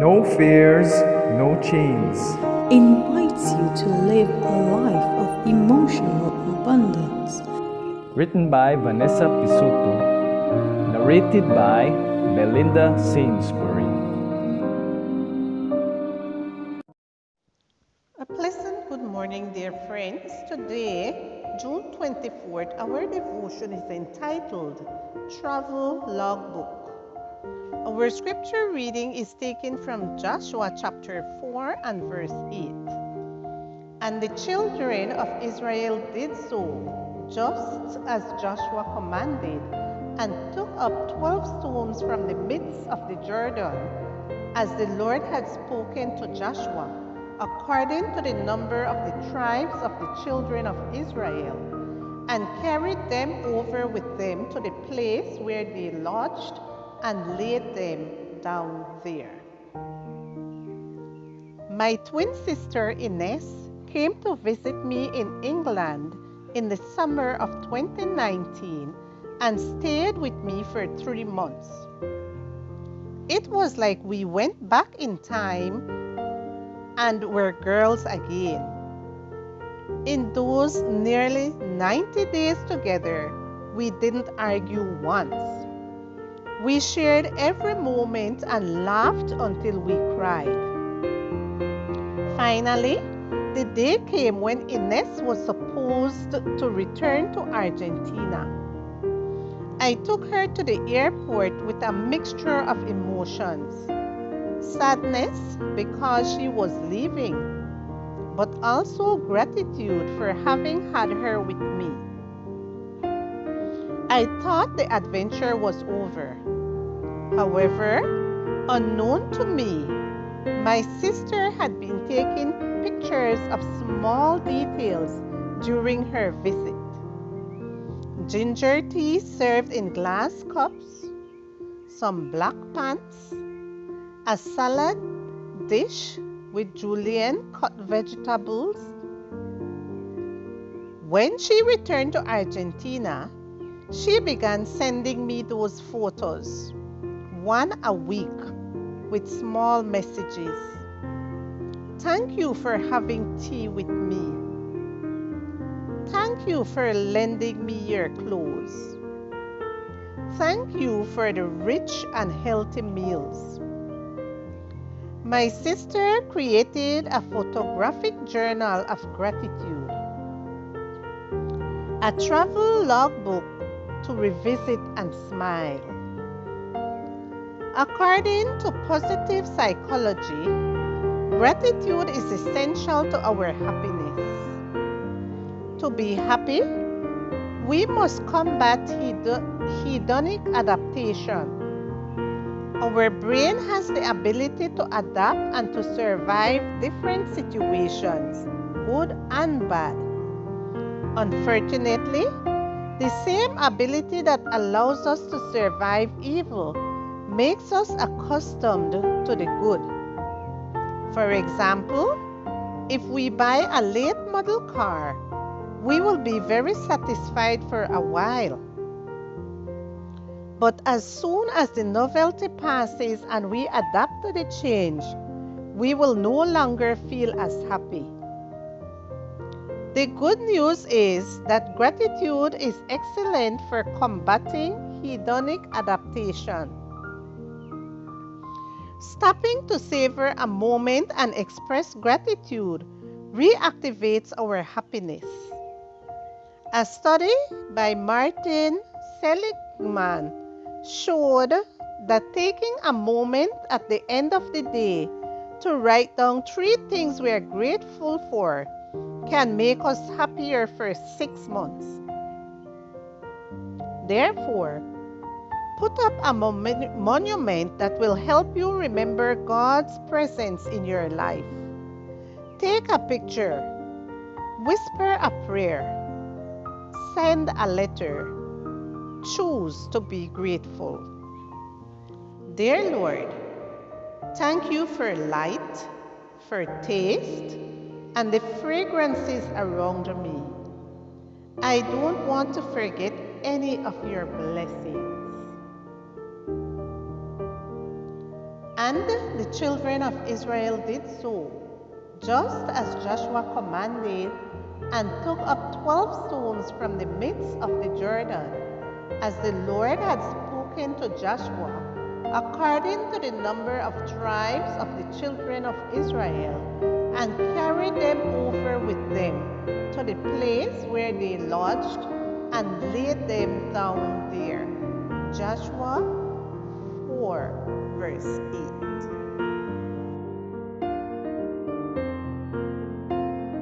No fears, no chains. Invites you to live a life of emotional abundance. Written by Vanessa Pisuto. Narrated by Belinda Sainsbury. A pleasant good morning, dear friends. Today, June 24th, our devotion is entitled Travel Logbook. Our scripture reading is taken from Joshua chapter 4 and verse 8. And the children of Israel did so, just as Joshua commanded, and took up 12 stones from the midst of the Jordan, as the Lord had spoken to Joshua, according to the number of the tribes of the children of Israel, and carried them over with them to the place where they lodged, and laid them down there. My twin sister Ines came to visit me in England in the summer of 2019 and stayed with me for 3 months. It was like we went back in time and were girls again. In those nearly 90 days together, we didn't argue once. We shared every moment and laughed until we cried. Finally, the day came when Ines was supposed to return to Argentina. I took her to the airport with a mixture of emotions. Sadness because she was leaving, but also gratitude for having had her with me. I thought the adventure was over. However, unknown to me, my sister had been taking pictures of small details during her visit. Ginger tea served in glass cups, some black pants, a salad dish with julienne cut vegetables. When she returned to Argentina, she began sending me those photos, one a week, with small messages. Thank you for having tea with me. Thank you for lending me your clothes. Thank you for the rich and healthy meals. My sister created a photographic journal of gratitude, a travel logbook to revisit and smile. According to positive psychology, gratitude is essential to our happiness. To be happy, we must combat hedonic adaptation. Our brain has the ability to adapt and to survive different situations, good and bad. Unfortunately, the same ability that allows us to survive evil makes us accustomed to the good. For example, if we buy a late model car, we will be very satisfied for a while. But as soon as the novelty passes and we adapt to the change, we will no longer feel as happy. The good news is that gratitude is excellent for combating hedonic adaptation. Stopping to savor a moment and express gratitude reactivates our happiness. A study by Martin Seligman showed that taking a moment at the end of the day to write down 3 things we are grateful for can make us happier for 6 months. Therefore, put up a monument that will help you remember God's presence in your life. Take a picture, whisper a prayer, send a letter. Choose to be grateful. Dear Lord, thank you for light, for taste, and the fragrances around me. I don't want to forget any of your blessings. And the children of Israel did so, just as Joshua commanded, and took up 12 stones from the midst of the Jordan, as the Lord had spoken to Joshua, according to the number of tribes of the children of Israel, and carried them over with them to the place where they lodged, and laid them down there. Joshua 4, verse 8.